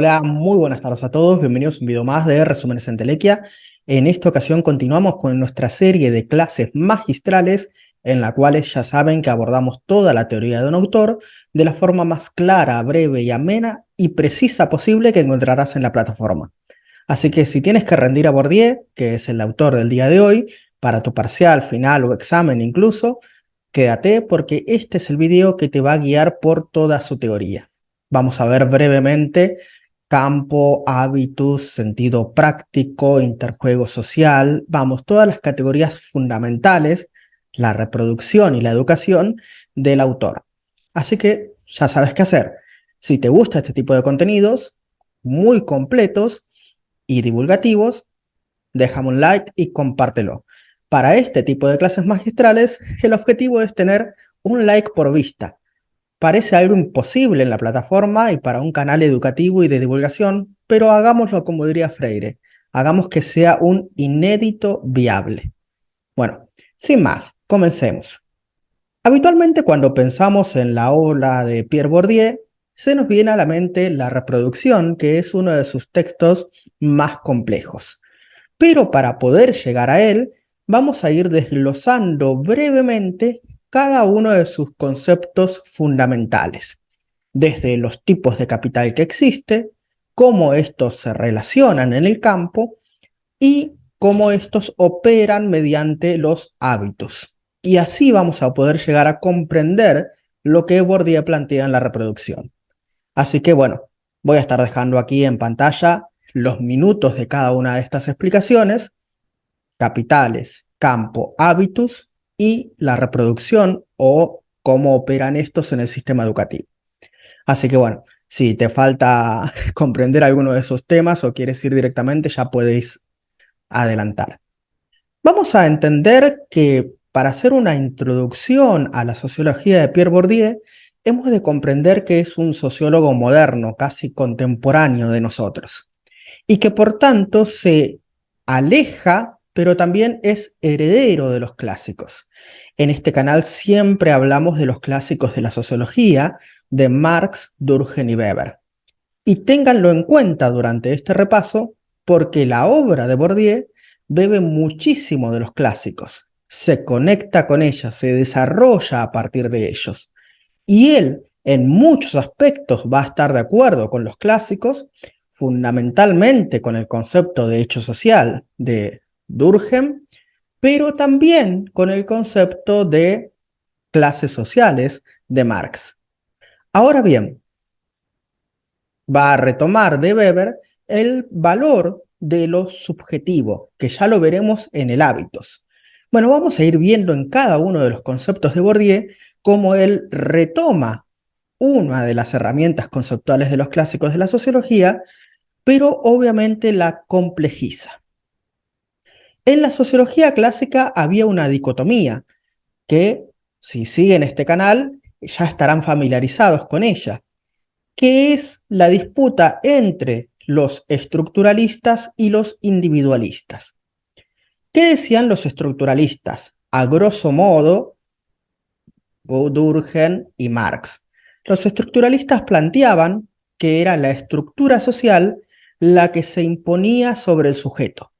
Hola, muy buenas tardes a todos. Bienvenidos a un video más de Resúmenes en Telequia. En esta ocasión continuamos con nuestra serie de clases magistrales en la cuales ya saben que abordamos toda la teoría de un autor de la forma más clara, breve y amena y precisa posible que encontrarás en la plataforma. Así que si tienes que rendir a Bourdieu, que es el autor del día de hoy, para tu parcial, final o examen incluso, quédate porque este es el video que te va a guiar por toda su teoría. Vamos a ver brevemente campo, hábitus, sentido práctico, interjuego social, vamos, todas las categorías fundamentales, la reproducción y la educación del autor. Así que ya sabes qué hacer. Si te gusta este tipo de contenidos, muy completos y divulgativos, déjame un like y compártelo. Para este tipo de clases magistrales, el objetivo es tener un like por vista. Parece algo imposible en la plataforma y para un canal educativo y de divulgación, pero hagámoslo como diría Freire, hagamos que sea un inédito viable. Bueno, sin más, comencemos. Habitualmente cuando pensamos en la obra de Pierre Bourdieu, se nos viene a la mente La Reproducción, que es uno de sus textos más complejos. Pero para poder llegar a él, vamos a ir desglosando brevemente cada uno de sus conceptos fundamentales, desde los tipos de capital que existe, cómo estos se relacionan en el campo y cómo estos operan mediante los hábitos. Y así vamos a poder llegar a comprender lo que Bourdieu plantea en La Reproducción. Así que bueno, voy a estar dejando aquí en pantalla los minutos de cada una de estas explicaciones: capitales, campo, hábitus y la reproducción o cómo operan estos en el sistema educativo. Así que bueno, si te falta comprender alguno de esos temas o quieres ir directamente, ya podéis adelantar. Vamos a entender que para hacer una introducción a la sociología de Pierre Bourdieu, hemos de comprender que es un sociólogo moderno, casi contemporáneo de nosotros, y que por tanto se aleja, pero también es heredero de los clásicos. En este canal siempre hablamos de los clásicos de la sociología, de Marx, Durkheim y Weber. Y ténganlo en cuenta durante este repaso, porque la obra de Bourdieu bebe muchísimo de los clásicos, se conecta con ellas, se desarrolla a partir de ellos. Y él, en muchos aspectos, va a estar de acuerdo con los clásicos, fundamentalmente con el concepto de hecho social de Durkheim, pero también con el concepto de clases sociales de Marx. Ahora bien, va a retomar de Weber el valor de lo subjetivo, que ya lo veremos en el hábitos. Bueno, vamos a ir viendo en cada uno de los conceptos de Bourdieu cómo él retoma una de las herramientas conceptuales de los clásicos de la sociología, pero obviamente la complejiza. En la sociología clásica había una dicotomía que, si siguen este canal, ya estarán familiarizados con ella, que es la disputa entre los estructuralistas y los individualistas. ¿Qué decían los estructuralistas? A grosso modo, Durkheim y Marx. Los estructuralistas planteaban que era la estructura social la que se imponía sobre el sujeto,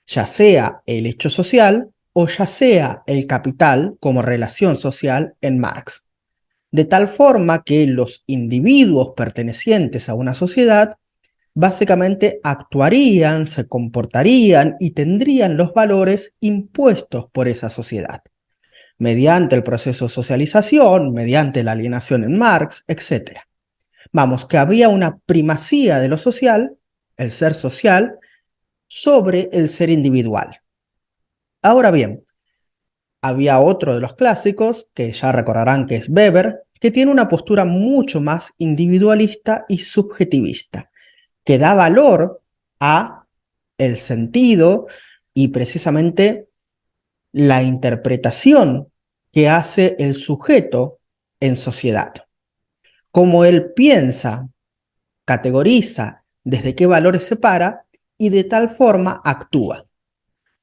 ya sea el hecho social o ya sea el capital como relación social en Marx, de tal forma que los individuos pertenecientes a una sociedad básicamente actuarían, se comportarían y tendrían los valores impuestos por esa sociedad, mediante el proceso de socialización, mediante la alienación en Marx, etc. Vamos, que había una primacía de lo social, el ser social, sobre el ser individual. Ahora bien, había otro de los clásicos, que ya recordarán que es Weber, que tiene una postura mucho más individualista y subjetivista, que da valor a el sentido y precisamente la interpretación que hace el sujeto en sociedad. Cómo él piensa, categoriza, desde qué valores se para y de tal forma actúa.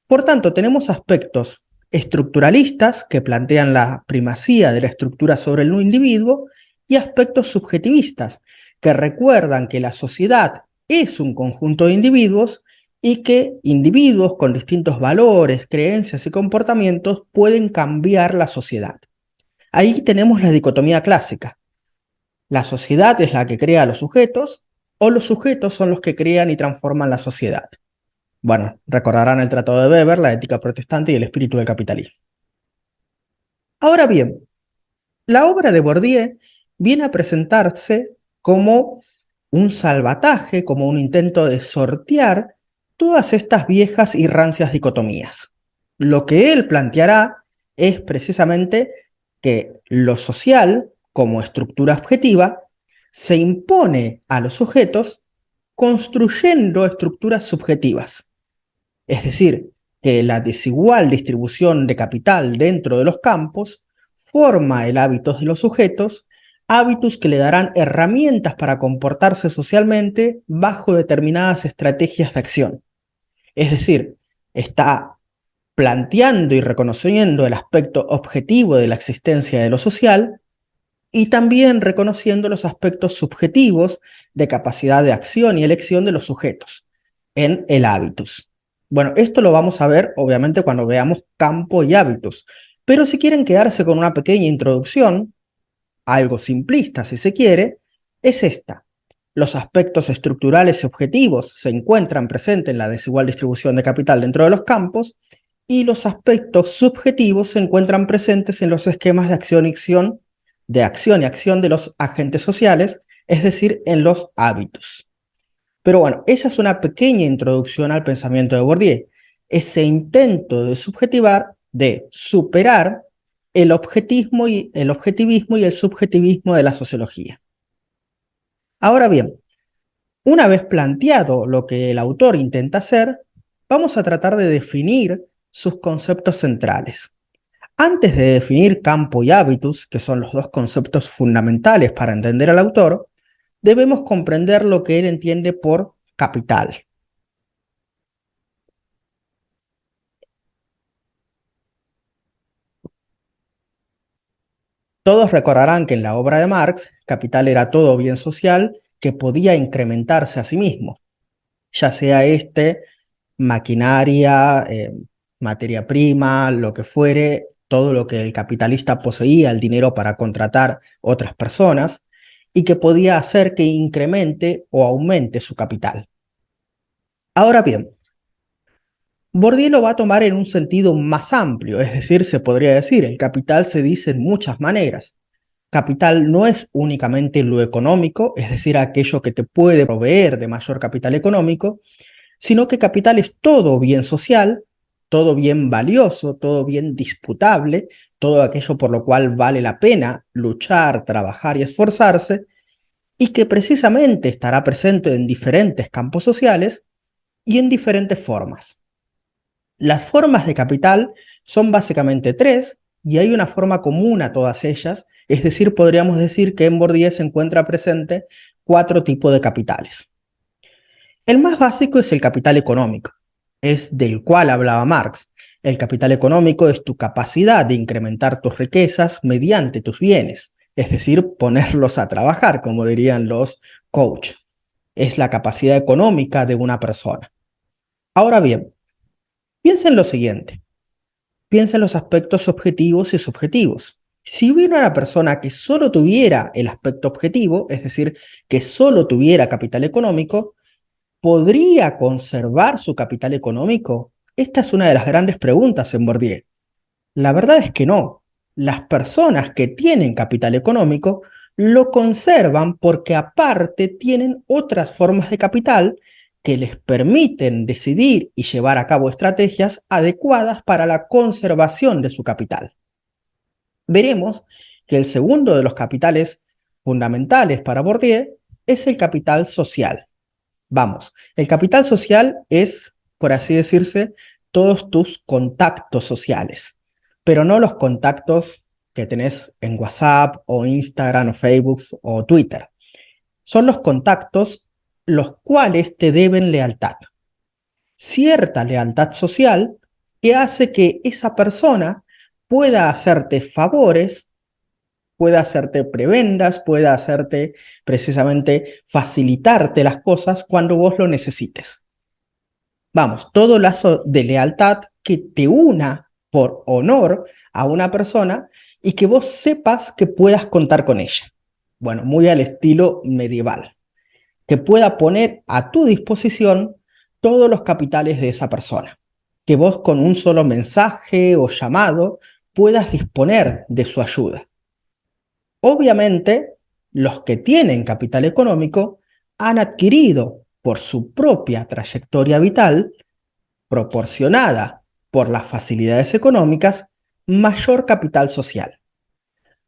Por tanto, tenemos aspectos estructuralistas que plantean la primacía de la estructura sobre el individuo y aspectos subjetivistas que recuerdan que la sociedad es un conjunto de individuos y que individuos con distintos valores, creencias y comportamientos pueden cambiar la sociedad. Ahí tenemos la dicotomía clásica. La sociedad es la que crea a los sujetos o los sujetos son los que crean y transforman la sociedad. Bueno, recordarán el Tratado de Weber, la ética protestante y el espíritu del capitalismo. Ahora bien, la obra de Bourdieu viene a presentarse como un salvataje, como un intento de sortear todas estas viejas y rancias dicotomías. Lo que él planteará es precisamente que lo social, como estructura objetiva, se impone a los sujetos construyendo estructuras subjetivas. Es decir, que la desigual distribución de capital dentro de los campos forma el hábitos de los sujetos, hábitos que le darán herramientas para comportarse socialmente bajo determinadas estrategias de acción. Es decir, está planteando y reconociendo el aspecto objetivo de la existencia de lo social y también reconociendo los aspectos subjetivos de capacidad de acción y elección de los sujetos en el hábitus. Bueno, esto lo vamos a ver obviamente cuando veamos campo y hábitus, pero si quieren quedarse con una pequeña introducción, algo simplista si se quiere, es esta. Los aspectos estructurales y objetivos se encuentran presentes en la desigual distribución de capital dentro de los campos y los aspectos subjetivos se encuentran presentes en los esquemas de acción y acción de los agentes sociales, es decir, en los hábitos. Pero bueno, esa es una pequeña introducción al pensamiento de Bourdieu, ese intento de subjetivar, de superar el objetivismo y el subjetivismo de la sociología. Ahora bien, una vez planteado lo que el autor intenta hacer, vamos a tratar de definir sus conceptos centrales. Antes de definir campo y hábitus, que son los dos conceptos fundamentales para entender al autor, debemos comprender lo que él entiende por capital. Todos recordarán que en la obra de Marx, capital era todo bien social que podía incrementarse a sí mismo, ya sea maquinaria, materia prima, lo que fuere, todo lo que el capitalista poseía, el dinero para contratar otras personas, y que podía hacer que incremente o aumente su capital. Ahora bien, Bourdieu lo va a tomar en un sentido más amplio, es decir, se podría decir, el capital se dice en muchas maneras. Capital no es únicamente lo económico, es decir, aquello que te puede proveer de mayor capital económico, sino que capital es todo bien social, todo bien valioso, todo bien disputable, todo aquello por lo cual vale la pena luchar, trabajar y esforzarse, y que precisamente estará presente en diferentes campos sociales y en diferentes formas. Las formas de capital son básicamente tres, y hay una forma común a todas ellas, es decir, podríamos decir que en Bourdieu se encuentra presente 4 tipos de capitales. El más básico es el capital económico, es del cual hablaba Marx. El capital económico es tu capacidad de incrementar tus riquezas mediante tus bienes, es decir, ponerlos a trabajar, como dirían los coach. Es la capacidad económica de una persona. Ahora bien, piensen lo siguiente. Piensa en los aspectos objetivos y subjetivos. Si hubiera una persona que solo tuviera el aspecto objetivo, es decir, que solo tuviera capital económico, ¿podría conservar su capital económico? Esta es una de las grandes preguntas en Bourdieu. La verdad es que no. Las personas que tienen capital económico lo conservan porque aparte tienen otras formas de capital que les permiten decidir y llevar a cabo estrategias adecuadas para la conservación de su capital. Veremos que el segundo de los capitales fundamentales para Bourdieu es el capital social. Vamos, el capital social es, por así decirse, todos tus contactos sociales, pero no los contactos que tenés en WhatsApp o Instagram o Facebook o Twitter. Son los contactos los cuales te deben lealtad. Cierta lealtad social que hace que esa persona pueda hacerte favores puede hacerte prebendas, puede hacerte precisamente facilitarte las cosas cuando vos lo necesites. Vamos, todo lazo de lealtad que te una por honor a una persona y que vos sepas que puedas contar con ella. Bueno, muy al estilo medieval. Que pueda poner a tu disposición todos los capitales de esa persona. Que vos con un solo mensaje o llamado puedas disponer de su ayuda. Obviamente, los que tienen capital económico han adquirido por su propia trayectoria vital, proporcionada por las facilidades económicas, mayor capital social.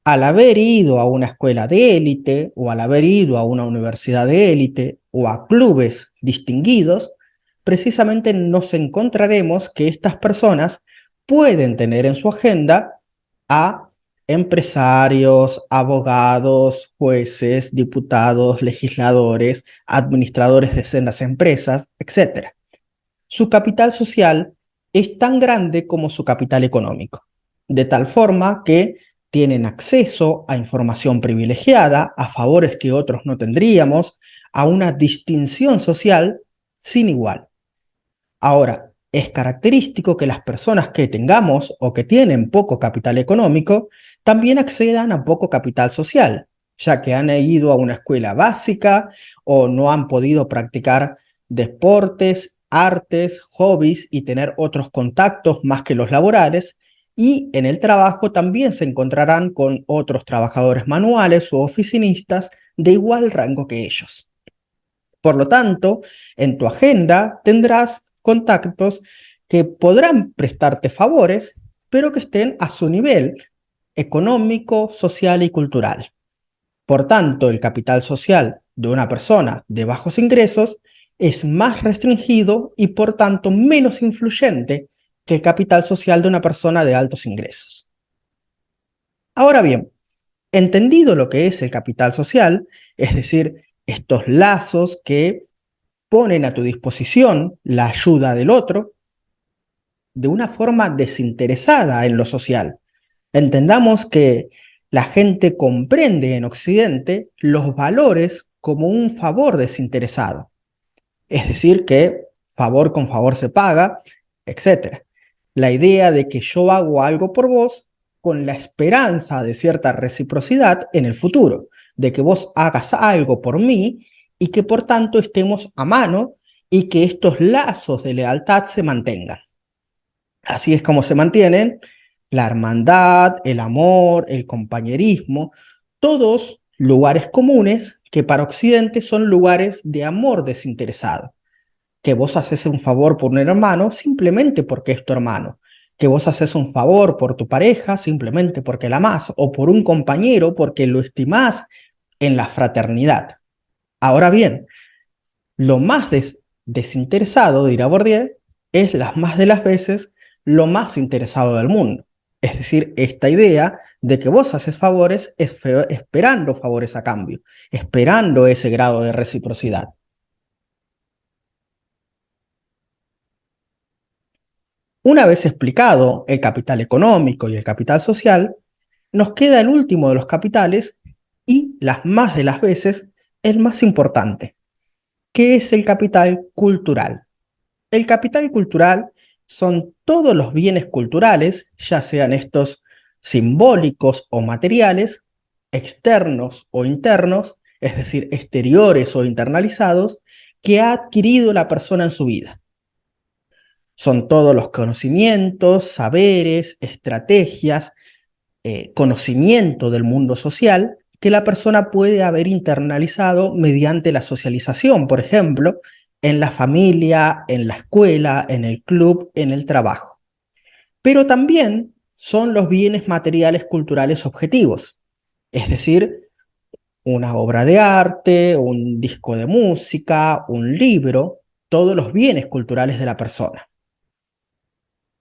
Al haber ido a una escuela de élite o al haber ido a una universidad de élite o a clubes distinguidos, precisamente nos encontraremos que estas personas pueden tener en su agenda a empresarios, abogados, jueces, diputados, legisladores, administradores de sendas empresas, etc. Su capital social es tan grande como su capital económico, de tal forma que tienen acceso a información privilegiada, a favores que otros no tendríamos, a una distinción social sin igual. Ahora, es característico que las personas que tengamos o que tienen poco capital económico también accedan a poco capital social, ya que han ido a una escuela básica o no han podido practicar deportes, artes, hobbies y tener otros contactos más que los laborales, y en el trabajo también se encontrarán con otros trabajadores manuales u oficinistas de igual rango que ellos. Por lo tanto, en tu agenda tendrás contactos que podrán prestarte favores, pero que estén a su nivel económico, social y cultural. Por tanto, el capital social de una persona de bajos ingresos es más restringido y por tanto menos influyente que el capital social de una persona de altos ingresos. Ahora bien, entendido lo que es el capital social, es decir, estos lazos que ponen a tu disposición la ayuda del otro de una forma desinteresada en lo social. Entendamos que la gente comprende en Occidente los valores como un favor desinteresado. Es decir, que favor con favor se paga, etc. La idea de que yo hago algo por vos con la esperanza de cierta reciprocidad en el futuro, de que vos hagas algo por mí y que por tanto estemos a mano y que estos lazos de lealtad se mantengan. Así es como se mantienen la hermandad, el amor, el compañerismo, todos lugares comunes que para Occidente son lugares de amor desinteresado. Que vos haces un favor por un hermano simplemente porque es tu hermano. Que vos haces un favor por tu pareja simplemente porque la amás, o por un compañero porque lo estimás en la fraternidad. Ahora bien, lo más desinteresado, dirá Bourdieu, es las más de las veces lo más interesado del mundo. Es decir, esta idea de que vos haces favores esperando favores a cambio, esperando ese grado de reciprocidad. Una vez explicado el capital económico y el capital social, nos queda el último de los capitales y, las más de las veces, el más importante, que es el capital cultural. El capital cultural son todos los bienes culturales, ya sean estos simbólicos o materiales, externos o internos, es decir, exteriores o internalizados, que ha adquirido la persona en su vida. Son todos los conocimientos, saberes, estrategias, conocimiento del mundo social que la persona puede haber internalizado mediante la socialización, por ejemplo, en la familia, en la escuela, en el club, en el trabajo. Pero también son los bienes materiales culturales objetivos, es decir, una obra de arte, un disco de música, un libro, todos los bienes culturales de la persona.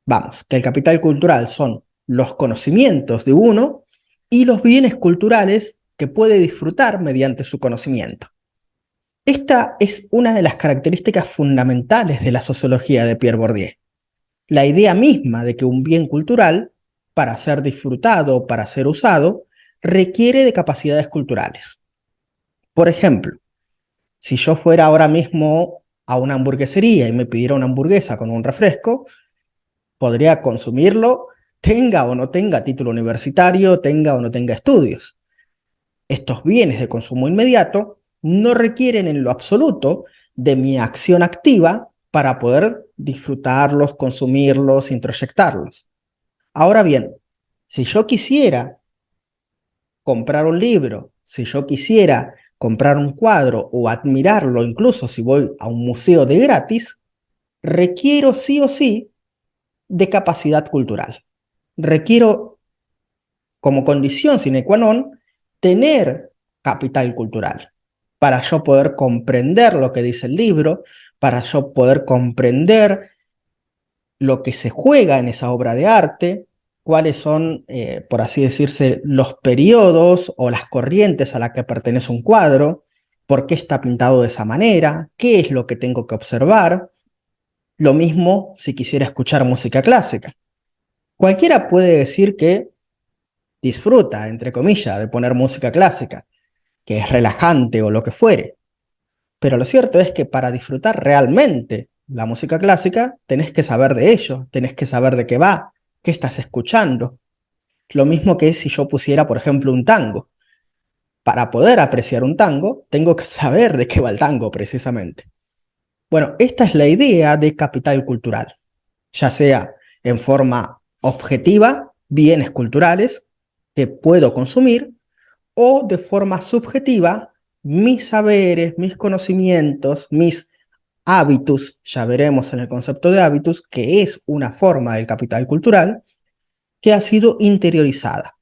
Vamos, que el capital cultural son los conocimientos de uno y los bienes culturales que puede disfrutar mediante su conocimiento. Esta es una de las características fundamentales de la sociología de Pierre Bourdieu. La idea misma de que un bien cultural, para ser disfrutado o para ser usado, requiere de capacidades culturales. Por ejemplo, si yo fuera ahora mismo a una hamburguesería y me pidiera una hamburguesa con un refresco, podría consumirlo, tenga o no tenga título universitario, tenga o no tenga estudios. Estos bienes de consumo inmediato no requieren en lo absoluto de mi acción activa para poder disfrutarlos, consumirlos, introyectarlos. Ahora bien, si yo quisiera comprar un libro, si yo quisiera comprar un cuadro o admirarlo, incluso si voy a un museo de gratis, requiero sí o sí de capacidad cultural. Requiero como condición sine qua non tener capital cultural para yo poder comprender lo que dice el libro, para yo poder comprender lo que se juega en esa obra de arte, cuáles son, por así decirse, los periodos o las corrientes a las que pertenece un cuadro, por qué está pintado de esa manera, qué es lo que tengo que observar. Lo mismo si quisiera escuchar música clásica. Cualquiera puede decir que disfruta, entre comillas, de poner música clásica, que es relajante o lo que fuere. Pero lo cierto es que para disfrutar realmente la música clásica, tenés que saber de ello, tenés que saber de qué va, qué estás escuchando. Lo mismo que si yo pusiera, por ejemplo, un tango. Para poder apreciar un tango, tengo que saber de qué va el tango precisamente. Bueno, esta es la idea de capital cultural, ya sea en forma objetiva, bienes culturales que puedo consumir, o de forma subjetiva, mis saberes, mis conocimientos, mis hábitos, ya veremos en el concepto de hábitos, que es una forma del capital cultural que ha sido interiorizada.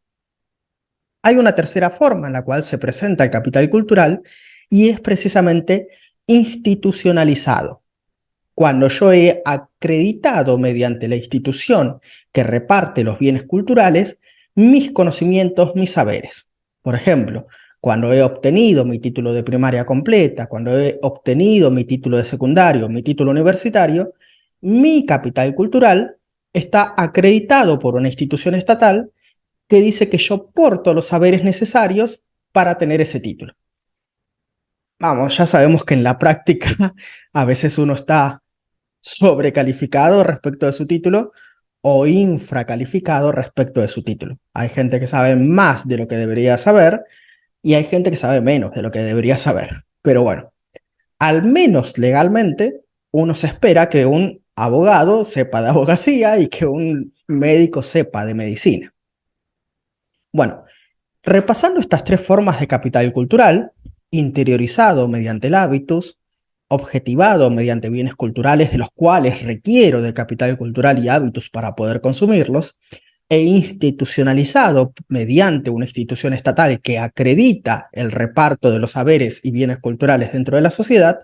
Hay una tercera forma en la cual se presenta el capital cultural y es precisamente institucionalizado. Cuando yo he acreditado mediante la institución que reparte los bienes culturales mis conocimientos, mis saberes. Por ejemplo, cuando he obtenido mi título de primaria completa, cuando he obtenido mi título de secundario, mi título universitario, mi capital cultural está acreditado por una institución estatal que dice que yo porto los saberes necesarios para tener ese título. Vamos, ya sabemos que en la práctica a veces uno está sobrecalificado respecto de su título o infracalificado respecto de su título. Hay gente que sabe más de lo que debería saber y hay gente que sabe menos de lo que debería saber. Pero bueno, al menos legalmente, uno se espera que un abogado sepa de abogacía y que un médico sepa de medicina. Bueno, repasando estas tres formas de capital cultural, interiorizado mediante el hábitus, objetivado mediante bienes culturales de los cuales requiero de capital cultural y hábitus para poder consumirlos, e institucionalizado mediante una institución estatal que acredita el reparto de los saberes y bienes culturales dentro de la sociedad,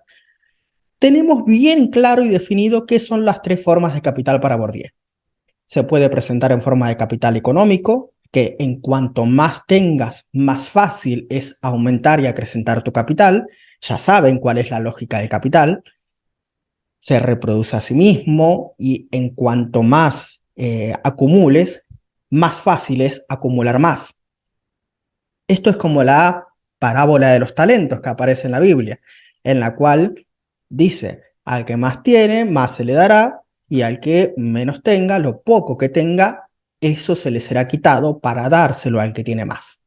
tenemos bien claro y definido qué son las tres formas de capital para Bourdieu. Se puede presentar en forma de capital económico, que en cuanto más tengas, más fácil es aumentar y acrecentar tu capital. Ya saben cuál es la lógica del capital. Se reproduce a sí mismo y en cuanto más acumules, más fácil es acumular más. Esto es como la parábola de los talentos que aparece en la Biblia, en la cual dice, al que más tiene, más se le dará, y al que menos tenga, lo poco que tenga, eso se le será quitado para dárselo al que tiene más.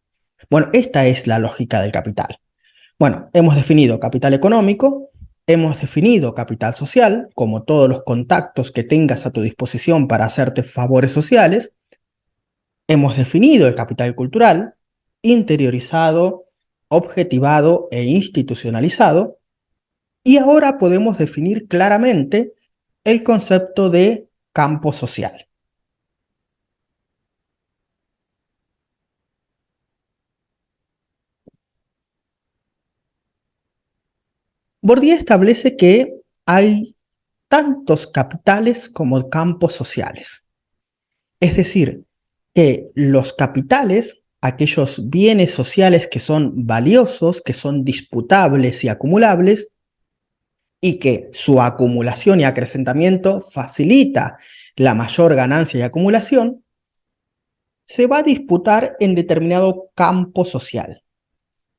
Bueno, esta es la lógica del capital. Bueno, hemos definido capital económico, hemos definido capital social, como todos los contactos que tengas a tu disposición para hacerte favores sociales. Hemos definido el capital cultural, interiorizado, objetivado e institucionalizado, y ahora podemos definir claramente el concepto de campo social. Bourdieu establece que hay tantos capitales como campos sociales. Es decir, que los capitales, aquellos bienes sociales que son valiosos, que son disputables y acumulables, y que su acumulación y acrecentamiento facilita la mayor ganancia y acumulación, se va a disputar en determinado campo social.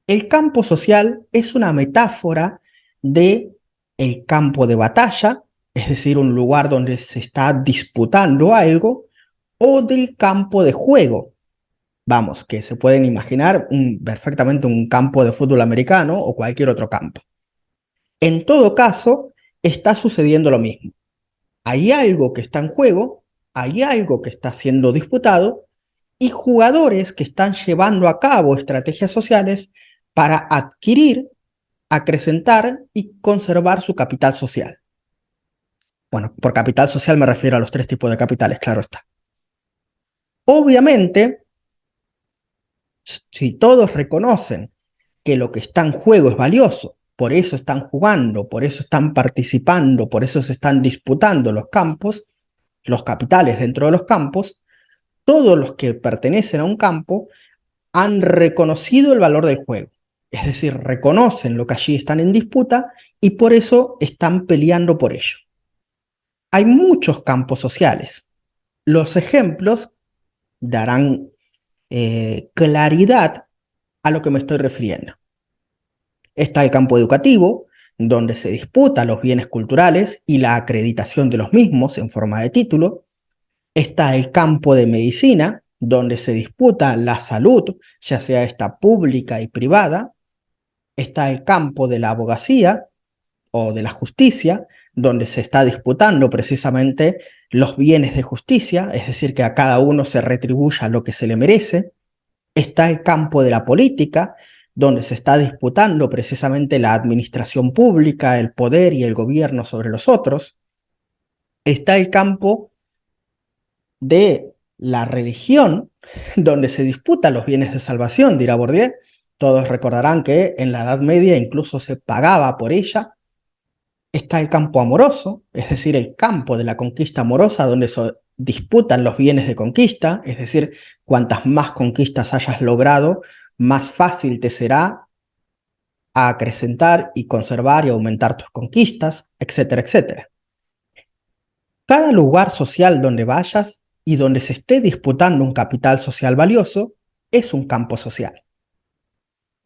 El campo social es una metáfora de el campo de batalla, es decir, un lugar donde se está disputando algo, o del campo de juego. Vamos, que se pueden imaginar perfectamente un campo de fútbol americano o cualquier otro campo. En todo caso, está sucediendo lo mismo. Hay algo que está en juego, hay algo que está siendo disputado y jugadores que están llevando a cabo estrategias sociales para adquirir, acrecentar y conservar su capital social. Bueno, por capital social me refiero a los tres tipos de capitales, claro está. Obviamente, si todos reconocen que lo que está en juego es valioso, por eso están jugando, por eso están participando, por eso se están disputando los campos, los capitales dentro de los campos, todos los que pertenecen a un campo han reconocido el valor del juego. Es decir, reconocen lo que allí están en disputa y por eso están peleando por ello. Hay muchos campos sociales. Los ejemplos darán claridad a lo que me estoy refiriendo. Está el campo educativo, donde se disputan los bienes culturales y la acreditación de los mismos en forma de título. Está el campo de medicina, donde se disputa la salud, ya sea esta pública y privada. Está el campo de la abogacía o de la justicia, donde se está disputando precisamente los bienes de justicia, es decir, que a cada uno se retribuya lo que se le merece. Está el campo de la política, donde se está disputando precisamente la administración pública, el poder y el gobierno sobre los otros. Está el campo de la religión, donde se disputan los bienes de salvación, dirá Bourdieu. Todos recordarán que en la Edad Media incluso se pagaba por ella. Está el campo amoroso, es decir, el campo de la conquista amorosa, donde se disputan los bienes de conquista, es decir, cuantas más conquistas hayas logrado, más fácil te será acrecentar y conservar y aumentar tus conquistas, etcétera, etcétera. Cada lugar social donde vayas y donde se esté disputando un capital social valioso es un campo social.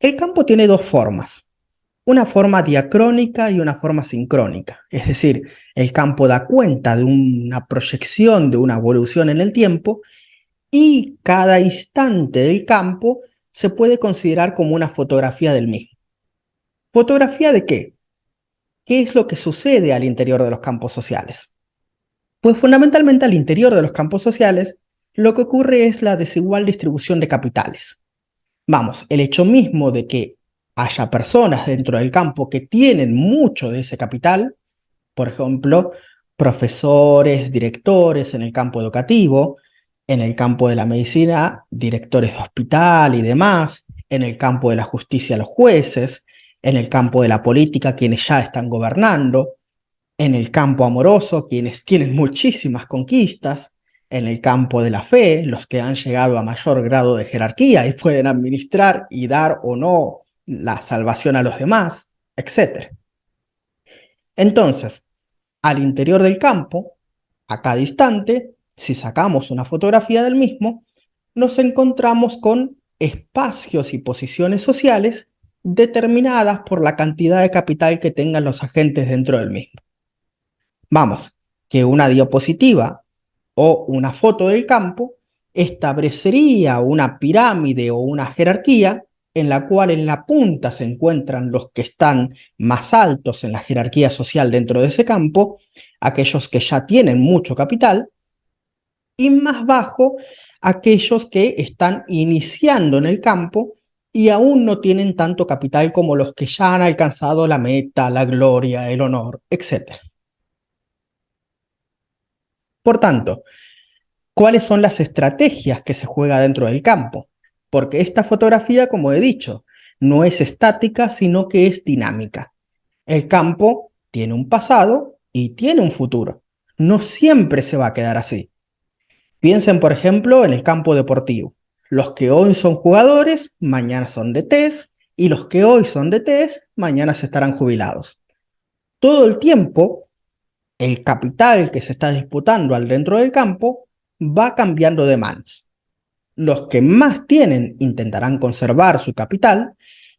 El campo tiene dos formas, una forma diacrónica y una forma sincrónica, es decir, el campo da cuenta de una proyección, de una evolución en el tiempo y cada instante del campo se puede considerar como una fotografía del mismo. ¿Fotografía de qué? ¿Qué es lo que sucede al interior de los campos sociales? Pues fundamentalmente al interior de los campos sociales lo que ocurre es la desigual distribución de capitales. Vamos, el hecho mismo de que haya personas dentro del campo que tienen mucho de ese capital, por ejemplo, profesores, directores en el campo educativo, en el campo de la medicina, directores de hospital y demás, en el campo de la justicia, los jueces, en el campo de la política, quienes ya están gobernando, en el campo amoroso, quienes tienen muchísimas conquistas, en el campo de la fe, los que han llegado a mayor grado de jerarquía y pueden administrar y dar o no la salvación a los demás, etc. Entonces, al interior del campo, a cada instante, si sacamos una fotografía del mismo, nos encontramos con espacios y posiciones sociales determinadas por la cantidad de capital que tengan los agentes dentro del mismo. Vamos, que una diapositiva o una foto del campo establecería una pirámide o una jerarquía en la cual en la punta se encuentran los que están más altos en la jerarquía social dentro de ese campo, aquellos que ya tienen mucho capital, y más bajo aquellos que están iniciando en el campo y aún no tienen tanto capital como los que ya han alcanzado la meta, la gloria, el honor, etc. Por tanto, ¿cuáles son las estrategias que se juega dentro del campo? Porque esta fotografía, como he dicho, no es estática, sino que es dinámica. El campo tiene un pasado y tiene un futuro. No siempre se va a quedar así. Piensen, por ejemplo, en el campo deportivo. Los que hoy son jugadores, mañana son DTs, y los que hoy son DTs, mañana se estarán jubilados. Todo el tiempo, el capital que se está disputando al dentro del campo va cambiando de manos. Los que más tienen intentarán conservar su capital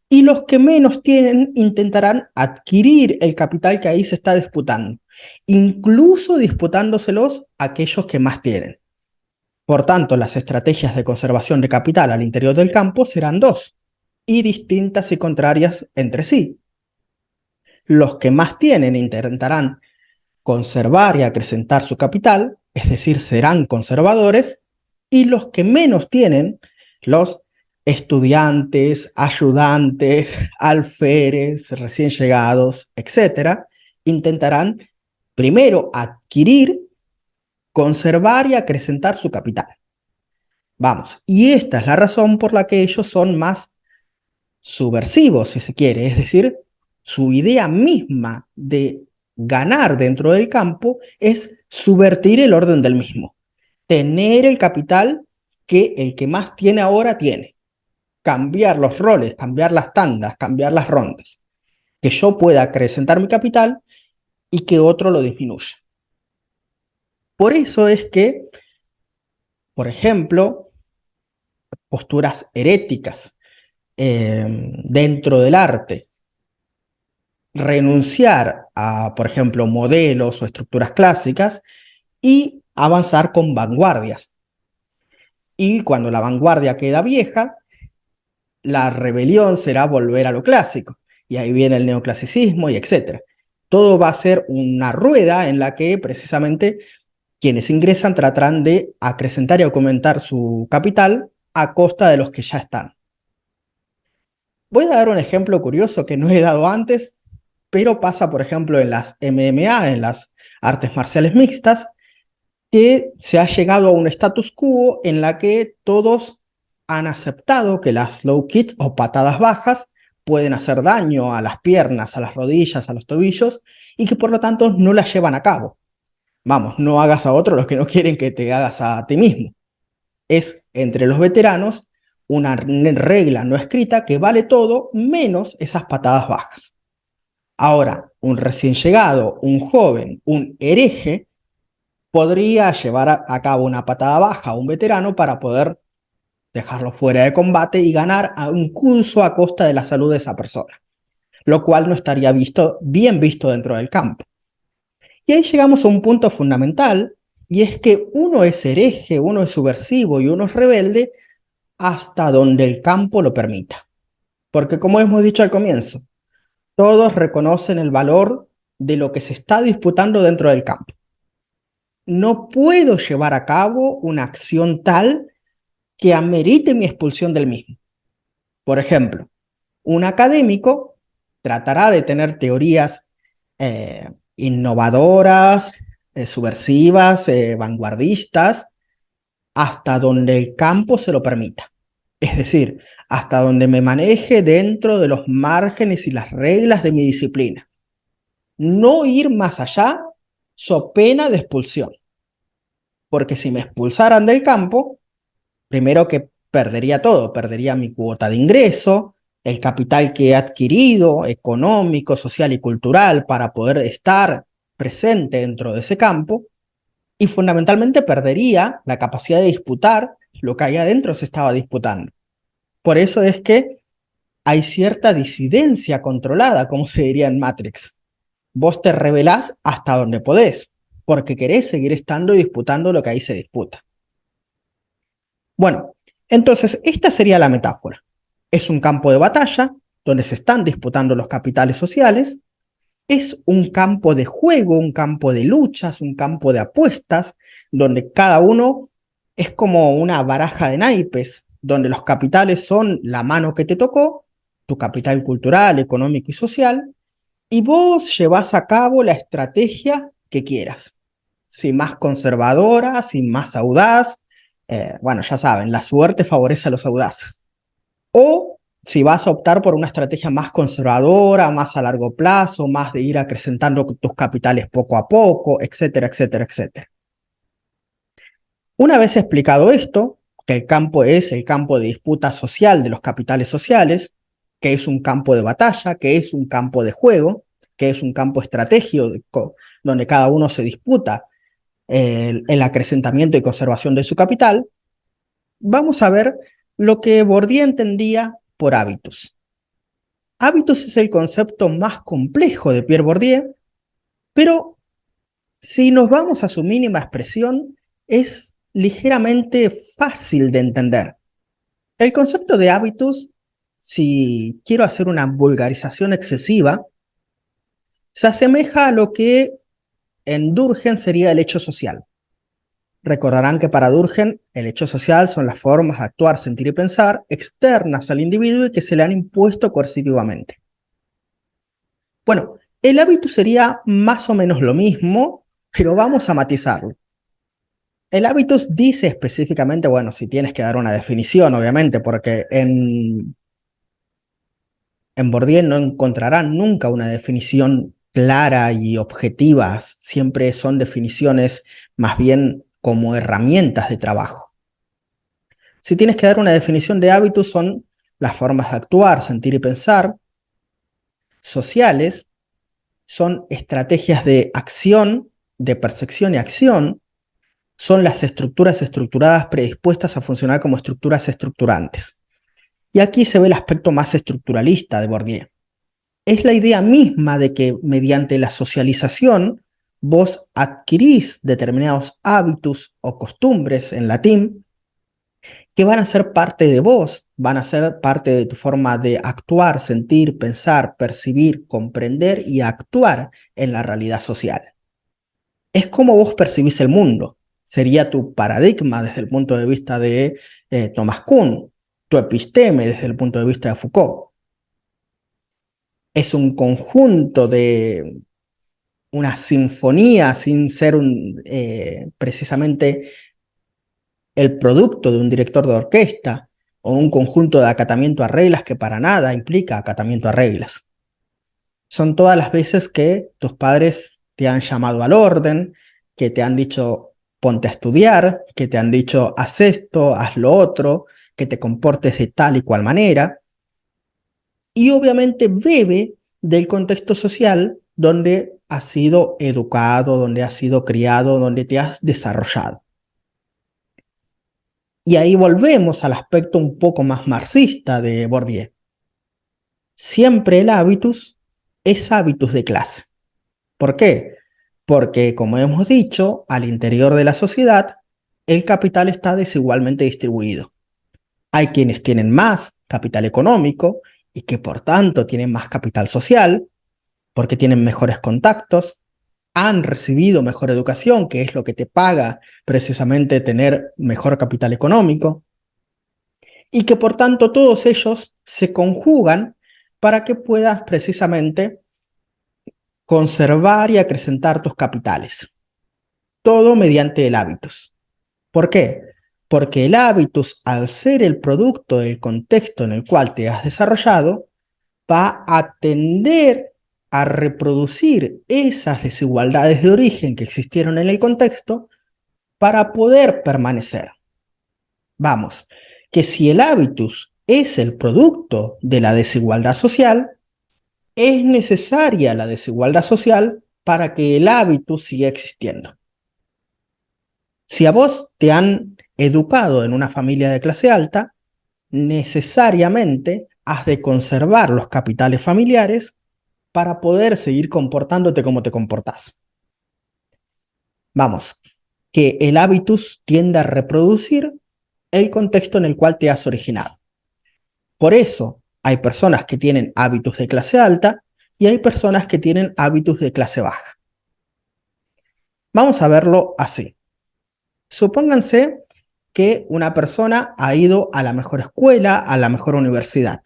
y los que menos tienen intentarán adquirir el capital que ahí se está disputando, incluso disputándoselos a aquellos que más tienen. Por tanto, las estrategias de conservación de capital al interior del campo serán dos, y distintas y contrarias entre sí. Los que más tienen intentarán conservar y acrecentar su capital, es decir, serán conservadores, y los que menos tienen, los estudiantes, ayudantes, alférez, recién llegados, etcétera, intentarán primero adquirir, conservar y acrecentar su capital. Vamos, y esta es la razón por la que ellos son más subversivos, si se quiere, es decir, su idea misma de ganar dentro del campo es subvertir el orden del mismo, tener el capital que el que más tiene ahora tiene, cambiar los roles, cambiar las tandas, cambiar las rondas, que yo pueda acrecentar mi capital y que otro lo disminuya. Por eso es que, por ejemplo, posturas heréticas dentro del arte, renunciar a, por ejemplo, modelos o estructuras clásicas y avanzar con vanguardias. Y cuando la vanguardia queda vieja, la rebelión será volver a lo clásico. Y ahí viene el neoclasicismo y etcétera. Todo va a ser una rueda en la que precisamente quienes ingresan tratarán de acrecentar y aumentar su capital a costa de los que ya están. Voy a dar un ejemplo curioso que no he dado antes, pero pasa, por ejemplo, en las MMA, en las artes marciales mixtas, que se ha llegado a un status quo en la que todos han aceptado que las low kicks o patadas bajas pueden hacer daño a las piernas, a las rodillas, a los tobillos, y que por lo tanto no las llevan a cabo. Vamos, no hagas a otros los que no quieren que te hagas a ti mismo. Es entre los veteranos una regla no escrita que vale todo menos esas patadas bajas. Ahora, un recién llegado, un joven, un hereje, podría llevar a cabo una patada baja a un veterano para poder dejarlo fuera de combate y ganar incluso a costa de la salud de esa persona, lo cual no estaría bien visto dentro del campo. Y ahí llegamos a un punto fundamental, y es que uno es hereje, uno es subversivo y uno es rebelde hasta donde el campo lo permita. Porque como hemos dicho al comienzo, todos reconocen el valor de lo que se está disputando dentro del campo. No puedo llevar a cabo una acción tal que amerite mi expulsión del mismo. Por ejemplo, un académico tratará de tener teorías innovadoras, subversivas, vanguardistas, hasta donde el campo se lo permita. Es decir, hasta donde me maneje dentro de los márgenes y las reglas de mi disciplina. No ir más allá, so pena de expulsión. Porque si me expulsaran del campo, primero que perdería todo, perdería mi cuota de ingreso, el capital que he adquirido, económico, social y cultural, para poder estar presente dentro de ese campo, y fundamentalmente perdería la capacidad de disputar lo que ahí adentro se estaba disputando. Por eso es que hay cierta disidencia controlada, como se diría en Matrix. Vos te rebelás hasta donde podés, porque querés seguir estando y disputando lo que ahí se disputa. Bueno, entonces esta sería la metáfora. Es un campo de batalla donde se están disputando los capitales sociales, es un campo de juego, un campo de luchas, un campo de apuestas, donde cada uno es como una baraja de naipes, donde los capitales son la mano que te tocó, tu capital cultural, económico y social, y vos llevas a cabo la estrategia que quieras. Si más conservadora, si más audaz, bueno, ya saben, la suerte favorece a los audaces. O si vas a optar por una estrategia más conservadora, más a largo plazo, más de ir acrecentando tus capitales poco a poco, etcétera, etcétera, etcétera. Una vez explicado esto, que el campo es el campo de disputa social de los capitales sociales, que es un campo de batalla, que es un campo de juego, que es un campo estratégico donde cada uno se disputa el acrecentamiento y conservación de su capital, vamos a ver lo que Bourdieu entendía por hábitos. Hábitos es el concepto más complejo de Pierre Bourdieu, pero si nos vamos a su mínima expresión, es ligeramente fácil de entender. El concepto de hábitos, si quiero hacer una vulgarización excesiva, se asemeja a lo que en Durkheim sería el hecho social. Recordarán que para Durkheim el hecho social son las formas de actuar, sentir y pensar externas al individuo y que se le han impuesto coercitivamente. Bueno, el hábito sería más o menos lo mismo, pero vamos a matizarlo. El hábitus dice específicamente, bueno, si tienes que dar una definición, obviamente, porque en Bourdieu no encontrarán nunca una definición clara y objetiva, siempre son definiciones más bien como herramientas de trabajo. Si tienes que dar una definición de hábitos, son las formas de actuar, sentir y pensar, sociales, son estrategias de acción, de percepción y acción, son las estructuras estructuradas predispuestas a funcionar como estructuras estructurantes. Y aquí se ve el aspecto más estructuralista de Bourdieu. Es la idea misma de que mediante la socialización vos adquirís determinados hábitos o costumbres, en latín, que van a ser parte de vos, van a ser parte de tu forma de actuar, sentir, pensar, percibir, comprender y actuar en la realidad social. Es como vos percibís el mundo. Sería tu paradigma desde el punto de vista de Thomas Kuhn, tu episteme desde el punto de vista de Foucault. Es un conjunto de una sinfonía sin ser precisamente el producto de un director de orquesta o un conjunto de acatamiento a reglas que para nada implica acatamiento a reglas. Son todas las veces que tus padres te han llamado al orden, que te han dicho ponte a estudiar, que te han dicho haz esto, haz lo otro, que te comportes de tal y cual manera. Y obviamente bebe del contexto social donde has sido educado, donde has sido criado, donde te has desarrollado. Y ahí volvemos al aspecto un poco más marxista de Bourdieu. Siempre el hábitus es hábitus de clase. ¿Por qué? Porque, como hemos dicho, al interior de la sociedad, el capital está desigualmente distribuido. Hay quienes tienen más capital económico y que por tanto tienen más capital social, porque tienen mejores contactos, han recibido mejor educación, que es lo que te paga precisamente tener mejor capital económico, y que por tanto todos ellos se conjugan para que puedas precisamente conservar y acrecentar tus capitales. Todo mediante el hábitus. ¿Por qué? Porque el hábitus, al ser el producto del contexto en el cual te has desarrollado, va a tender a reproducir esas desigualdades de origen que existieron en el contexto para poder permanecer. Vamos, que si el hábitus es el producto de la desigualdad social, es necesaria la desigualdad social para que el hábitus siga existiendo. Si a vos te han educado en una familia de clase alta, necesariamente has de conservar los capitales familiares para poder seguir comportándote como te comportás. Vamos, que el hábitus tiende a reproducir el contexto en el cual te has originado. Por eso hay personas que tienen hábitos de clase alta y hay personas que tienen hábitos de clase baja. Vamos a verlo así. Supónganse que una persona ha ido a la mejor escuela, a la mejor universidad.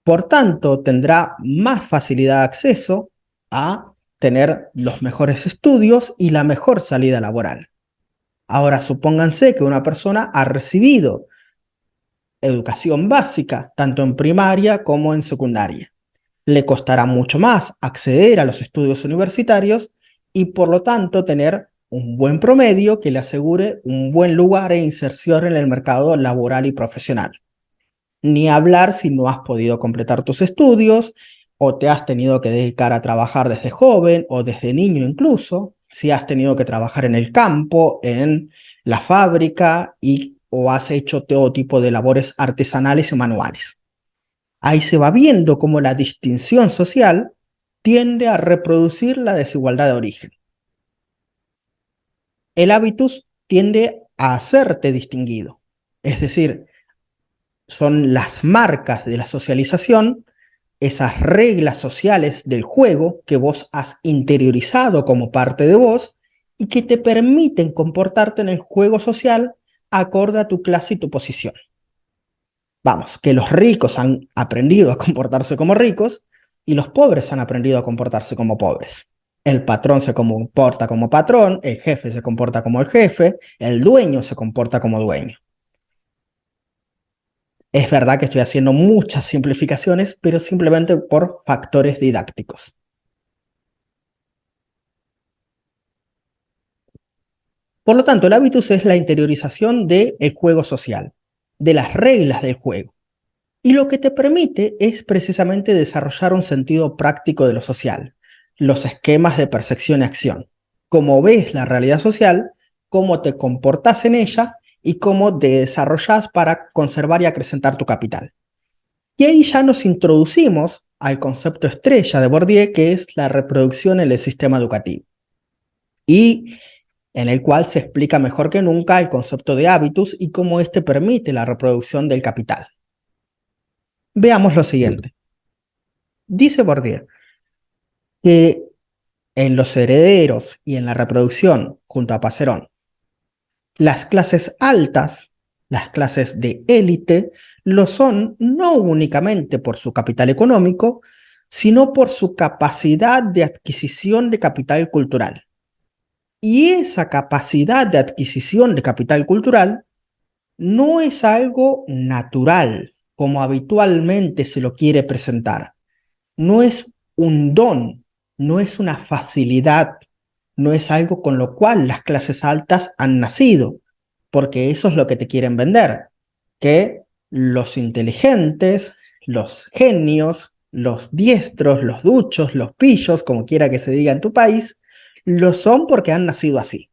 Por tanto, tendrá más facilidad de acceso a tener los mejores estudios y la mejor salida laboral. Ahora, supónganse que una persona ha recibido educación básica, tanto en primaria como en secundaria. Le costará mucho más acceder a los estudios universitarios y, por lo tanto, tener un buen promedio que le asegure un buen lugar e inserción en el mercado laboral y profesional. Ni hablar si no has podido completar tus estudios o te has tenido que dedicar a trabajar desde joven o desde niño incluso, si has tenido que trabajar en el campo, en la fábrica y o has hecho todo tipo de labores artesanales y manuales. Ahí se va viendo cómo la distinción social tiende a reproducir la desigualdad de origen. El hábitus tiende a hacerte distinguido, es decir, son las marcas de la socialización, esas reglas sociales del juego que vos has interiorizado como parte de vos y que te permiten comportarte en el juego social acorde a tu clase y tu posición. Vamos, que los ricos han aprendido a comportarse como ricos y los pobres han aprendido a comportarse como pobres. El patrón se comporta como patrón, el jefe se comporta como el jefe, el dueño se comporta como dueño. Es verdad que estoy haciendo muchas simplificaciones, pero simplemente por factores didácticos. Por lo tanto, el hábitus es la interiorización del juego social, de las reglas del juego. Y lo que te permite es precisamente desarrollar un sentido práctico de lo social, los esquemas de percepción y acción, cómo ves la realidad social, cómo te comportas en ella y cómo te desarrollas para conservar y acrecentar tu capital. Y ahí ya nos introducimos al concepto estrella de Bourdieu, que es la reproducción en el sistema educativo, y en el cual se explica mejor que nunca el concepto de hábitus y cómo éste permite la reproducción del capital. Veamos lo siguiente. Dice Bourdieu que en los herederos y en la reproducción, junto a Passerón, las clases altas, las clases de élite, lo son no únicamente por su capital económico, sino por su capacidad de adquisición de capital cultural. Y esa capacidad de adquisición de capital cultural no es algo natural, como habitualmente se lo quiere presentar. No es un don, no es una facilidad, no es algo con lo cual las clases altas han nacido, porque eso es lo que te quieren vender, que los inteligentes, los genios, los diestros, los duchos, los pillos, como quiera que se diga en tu país, lo son porque han nacido así,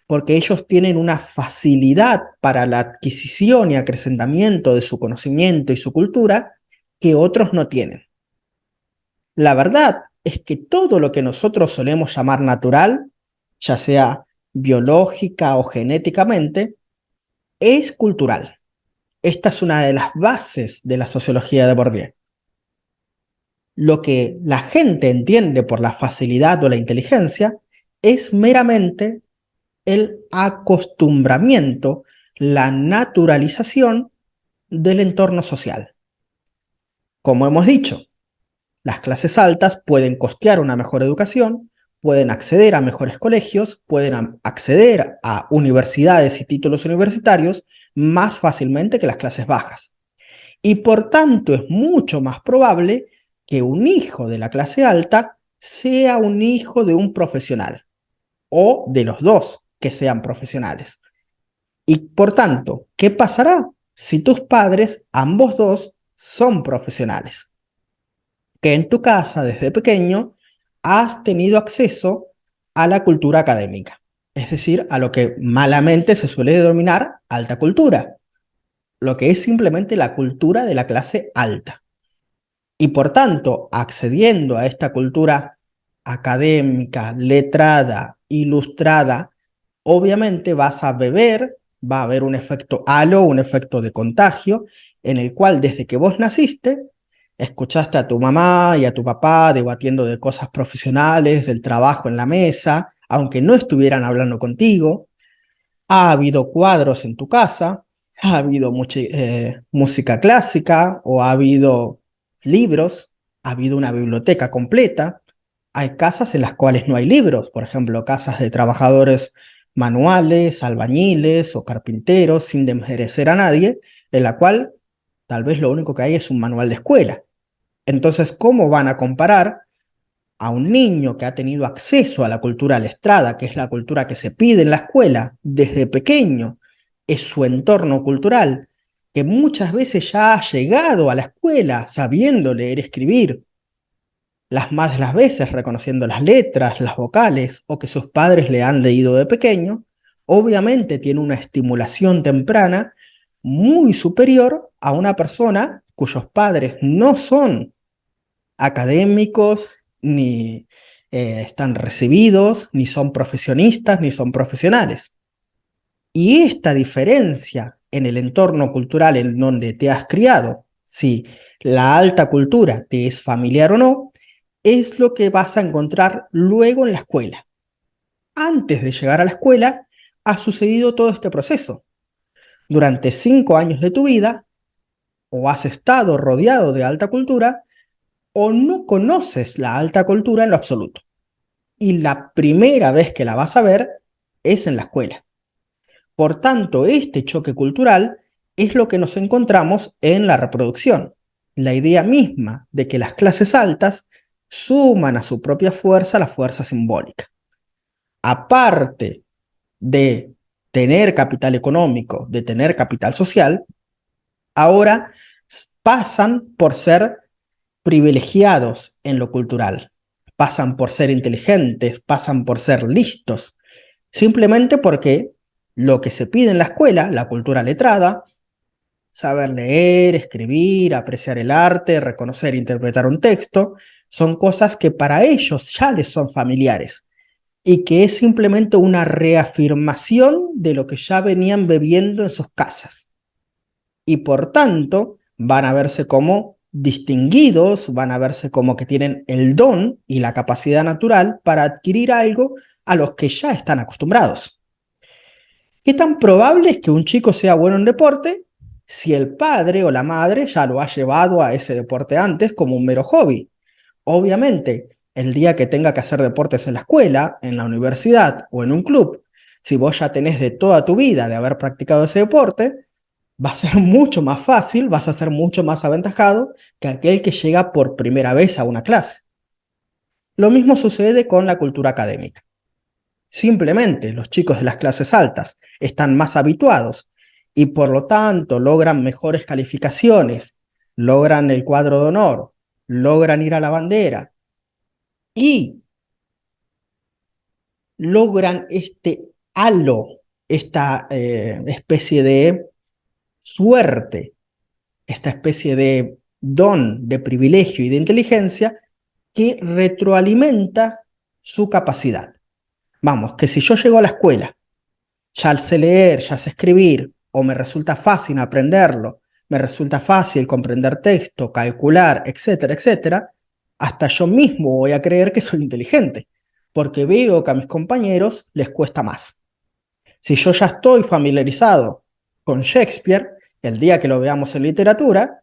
porque ellos tienen una facilidad para la adquisición y acrecentamiento de su conocimiento y su cultura que otros no tienen. La verdad es que todo lo que nosotros solemos llamar natural, ya sea biológica o genéticamente, es cultural. Esta es una de las bases de la sociología de Bourdieu. Lo que la gente entiende por la facilidad o la inteligencia es meramente el acostumbramiento, la naturalización del entorno social. Como hemos dicho, las clases altas pueden costear una mejor educación, pueden acceder a mejores colegios, pueden acceder a universidades y títulos universitarios más fácilmente que las clases bajas. Y por tanto es mucho más probable que un hijo de la clase alta sea un hijo de un profesional, o de los dos que sean profesionales. Y por tanto, ¿qué pasará si tus padres, ambos dos, son profesionales? Que en tu casa, desde pequeño, has tenido acceso a la cultura académica, es decir, a lo que malamente se suele denominar alta cultura, lo que es simplemente la cultura de la clase alta. Y por tanto, accediendo a esta cultura académica, letrada, ilustrada, obviamente vas a beber, va a haber un efecto halo, un efecto de contagio, en el cual desde que vos naciste, escuchaste a tu mamá y a tu papá debatiendo de cosas profesionales, del trabajo en la mesa, aunque no estuvieran hablando contigo. Ha habido cuadros en tu casa, ha habido música clásica o ha habido libros, ha habido una biblioteca completa. Hay casas en las cuales no hay libros, por ejemplo, casas de trabajadores manuales, albañiles o carpinteros, sin desmerecer a nadie, en la cual tal vez lo único que hay es un manual de escuela. Entonces, ¿cómo van a comparar a un niño que ha tenido acceso a la cultura letrada, que es la cultura que se pide en la escuela desde pequeño, es su entorno cultural, que muchas veces ya ha llegado a la escuela sabiendo leer y escribir, las más de las veces reconociendo las letras, las vocales, o que sus padres le han leído de pequeño, obviamente tiene una estimulación temprana muy superior a una persona cuyos padres no son académicos, ni están recibidos, ni son profesionistas, ni son profesionales. Y esta diferencia en el entorno cultural en donde te has criado, si la alta cultura te es familiar o no, es lo que vas a encontrar luego en la escuela. Antes de llegar a la escuela, ha sucedido todo este proceso. Durante 5 años de tu vida, o has estado rodeado de alta cultura, o no conoces la alta cultura en lo absoluto. Y la primera vez que la vas a ver es en la escuela. Por tanto, este choque cultural es lo que nos encontramos en la reproducción. La idea misma de que las clases altas suman a su propia fuerza la fuerza simbólica. Aparte de tener capital económico, de tener capital social, ahora pasan por ser privilegiados en lo cultural, pasan por ser inteligentes, pasan por ser listos, simplemente porque lo que se pide en la escuela, la cultura letrada, saber leer, escribir, apreciar el arte, reconocer e interpretar un texto, son cosas que para ellos ya les son familiares y que es simplemente una reafirmación de lo que ya venían bebiendo en sus casas. Y por tanto, van a verse como distinguidos, van a verse como que tienen el don y la capacidad natural para adquirir algo a los que ya están acostumbrados. ¿Qué tan probable es que un chico sea bueno en deporte si el padre o la madre ya lo ha llevado a ese deporte antes como un mero hobby? Obviamente, el día que tenga que hacer deportes en la escuela, en la universidad o en un club, si vos ya tenés de toda tu vida de haber practicado ese deporte, va a ser mucho más fácil, vas a ser mucho más aventajado que aquel que llega por primera vez a una clase. Lo mismo sucede con la cultura académica. Simplemente los chicos de las clases altas están más habituados y por lo tanto logran mejores calificaciones, logran el cuadro de honor, logran ir a la bandera y logran este halo, esta especie de suerte, esta especie de don, de privilegio y de inteligencia que retroalimenta su capacidad. Vamos, que si yo llego a la escuela, ya sé leer, ya sé escribir, o me resulta fácil aprenderlo, me resulta fácil comprender texto, calcular, etcétera, etcétera, hasta yo mismo voy a creer que soy inteligente, porque veo que a mis compañeros les cuesta más. Si yo ya estoy familiarizado con Shakespeare, el día que lo veamos en literatura,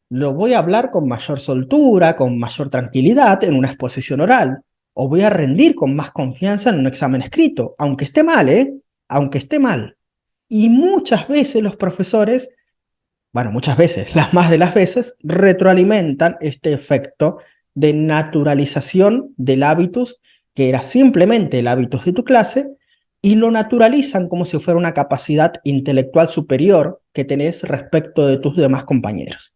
lo voy a hablar con mayor soltura, con mayor tranquilidad en una exposición oral, o voy a rendir con más confianza en un examen escrito, aunque esté mal, ¿eh? Aunque esté mal. Y muchas veces los profesores, bueno, muchas veces, las más de las veces, retroalimentan este efecto de naturalización del hábitus, que era simplemente el hábitus de tu clase, y lo naturalizan como si fuera una capacidad intelectual superior que tenés respecto de tus demás compañeros.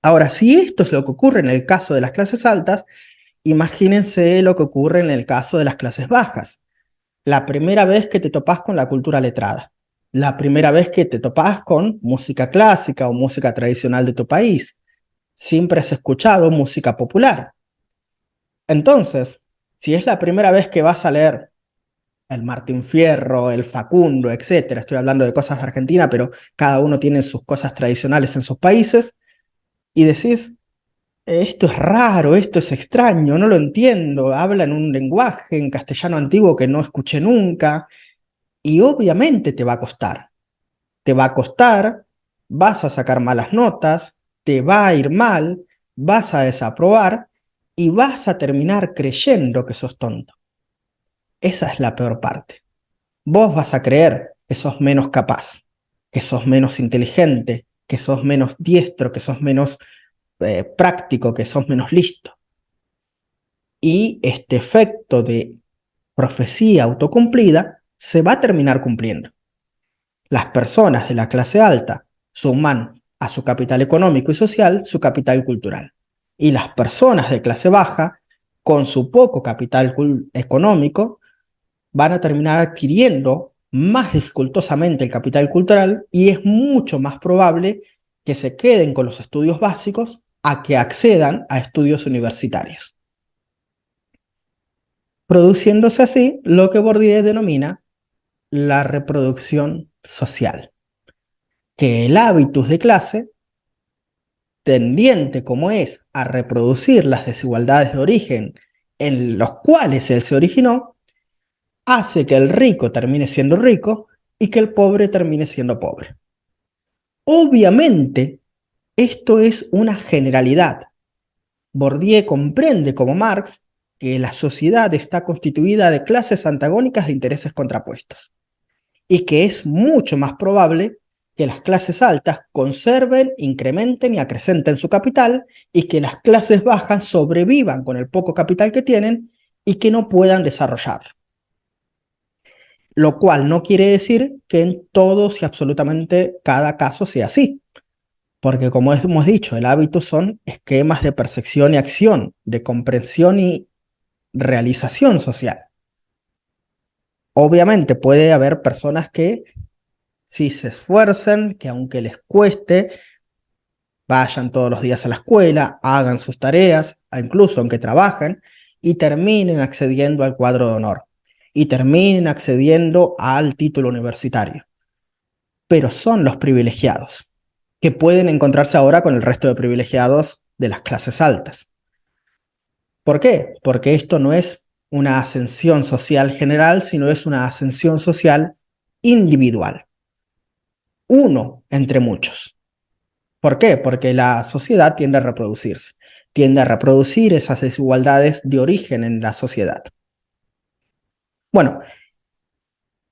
Ahora, si esto es lo que ocurre en el caso de las clases altas, imagínense lo que ocurre en el caso de las clases bajas. La primera vez que te topás con la cultura letrada, la primera vez que te topás con música clásica o música tradicional de tu país, siempre has escuchado música popular. Entonces, si es la primera vez que vas a leer el Martín Fierro, el Facundo, etcétera, estoy hablando de cosas de Argentina, pero cada uno tiene sus cosas tradicionales en sus países, y decís, esto es raro, esto es extraño, no lo entiendo, habla en un lenguaje en castellano antiguo que no escuché nunca, y obviamente te va a costar. Te va a costar, vas a sacar malas notas, te va a ir mal, vas a desaprobar y vas a terminar creyendo que sos tonto. Esa es la peor parte. Vos vas a creer que sos menos capaz, que sos menos inteligente, que sos menos diestro, que sos menos práctico, que sos menos listo. Y este efecto de profecía autocumplida se va a terminar cumpliendo. Las personas de la clase alta suman a su capital económico y social su capital cultural. Y las personas de clase baja, con su poco capital económico, van a terminar adquiriendo más dificultosamente el capital cultural y es mucho más probable que se queden con los estudios básicos a que accedan a estudios universitarios, produciéndose así lo que Bourdieu denomina la reproducción social, que el hábitus de clase, tendiente como es a reproducir las desigualdades de origen en los cuales él se originó, hace que el rico termine siendo rico y que el pobre termine siendo pobre. Obviamente, esto es una generalidad. Bourdieu comprende, como Marx, que la sociedad está constituida de clases antagónicas de intereses contrapuestos y que es mucho más probable que las clases altas conserven, incrementen y acrecenten su capital y que las clases bajas sobrevivan con el poco capital que tienen y que no puedan desarrollarlo. Lo cual no quiere decir que en todos y absolutamente cada caso sea así. Porque como hemos dicho, el hábito son esquemas de percepción y acción, de comprensión y realización social. Obviamente puede haber personas que sí se esfuercen, que aunque les cueste, vayan todos los días a la escuela, hagan sus tareas, incluso aunque trabajen, y terminen accediendo al cuadro de honor, y terminen accediendo al título universitario. Pero son los privilegiados, que pueden encontrarse ahora con el resto de privilegiados de las clases altas. ¿Por qué? Porque esto no es una ascensión social general, sino es una ascensión social individual. Uno entre muchos. ¿Por qué? Porque la sociedad tiende a reproducirse, tiende a reproducir esas desigualdades de origen en la sociedad. Bueno,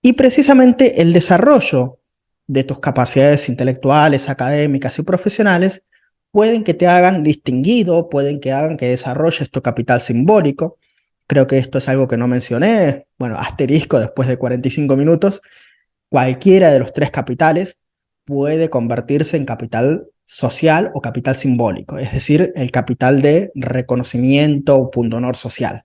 y precisamente el desarrollo de tus capacidades intelectuales, académicas y profesionales pueden que te hagan distinguido, pueden que hagan que desarrolles tu capital simbólico. Creo que esto es algo que no mencioné. Bueno, asterisco después de 45 minutos. Cualquiera de los tres capitales puede convertirse en capital social o capital simbólico, es decir, el capital de reconocimiento o punto honor social.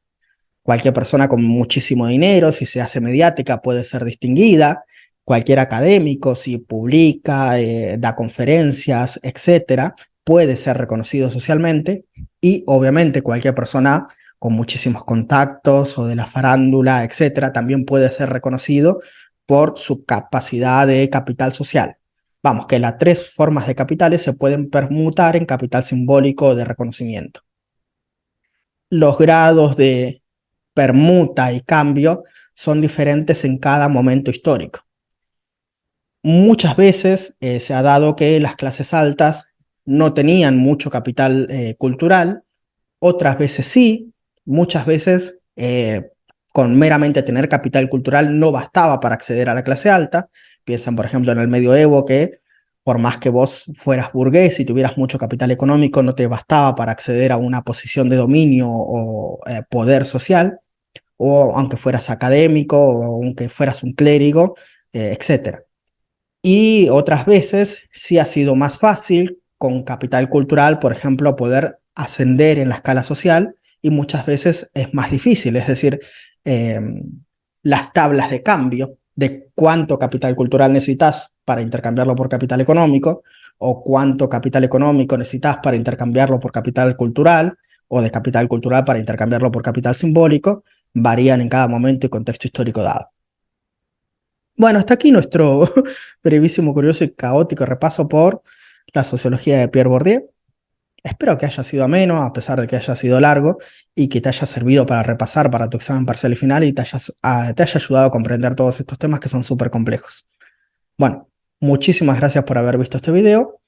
Cualquier persona con muchísimo dinero, si se hace mediática, puede ser distinguida. Cualquier académico, si publica, da conferencias, etcétera, puede ser reconocido socialmente. Y obviamente cualquier persona con muchísimos contactos o de la farándula, etcétera, también puede ser reconocido por su capacidad de capital social. Vamos, que las tres formas de capitales se pueden permutar en capital simbólico de reconocimiento. Los grados de permuta y cambio son diferentes en cada momento histórico. Muchas veces se ha dado que las clases altas no tenían mucho capital cultural, otras veces sí, muchas veces con meramente tener capital cultural no bastaba para acceder a la clase alta. Piensan, por ejemplo, en el medioevo que por más que vos fueras burgués y tuvieras mucho capital económico, no te bastaba para acceder a una posición de dominio o poder social, o aunque fueras académico, o aunque fueras un clérigo, etc. Y otras veces sí ha sido más fácil con capital cultural, por ejemplo, poder ascender en la escala social y muchas veces es más difícil, es decir, eh, las tablas de cambio de cuánto capital cultural necesitas para intercambiarlo por capital económico o cuánto capital económico necesitas para intercambiarlo por capital cultural o de capital cultural para intercambiarlo por capital simbólico, varían en cada momento y contexto histórico dado. Bueno, hasta aquí nuestro brevísimo, curioso y caótico repaso por la sociología de Pierre Bourdieu. Espero que haya sido ameno, a pesar de que haya sido largo, y que te haya servido para repasar para tu examen parcial y final y te haya ayudado a comprender todos estos temas que son súper complejos. Bueno, muchísimas gracias por haber visto este video.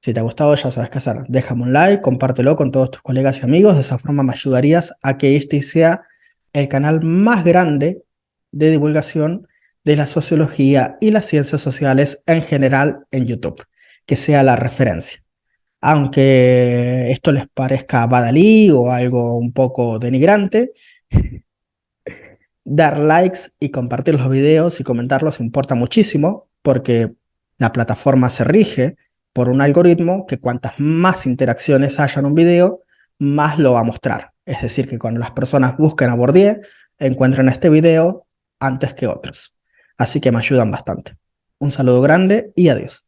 Si te ha gustado, ya sabes qué hacer. Déjame un like, compártelo con todos tus colegas y amigos. De esa forma me ayudarías a que este sea el canal más grande de divulgación de la sociología y las ciencias sociales en general en YouTube, que sea la referencia. Aunque esto les parezca badalí o algo un poco denigrante, dar likes y compartir los videos y comentarlos importa muchísimo porque la plataforma se rige por un algoritmo que cuantas más interacciones haya en un video, más lo va a mostrar. Es decir, que cuando las personas busquen a Bourdieu, encuentran este video antes que otros. así que me ayudan bastante. Un saludo grande y adiós.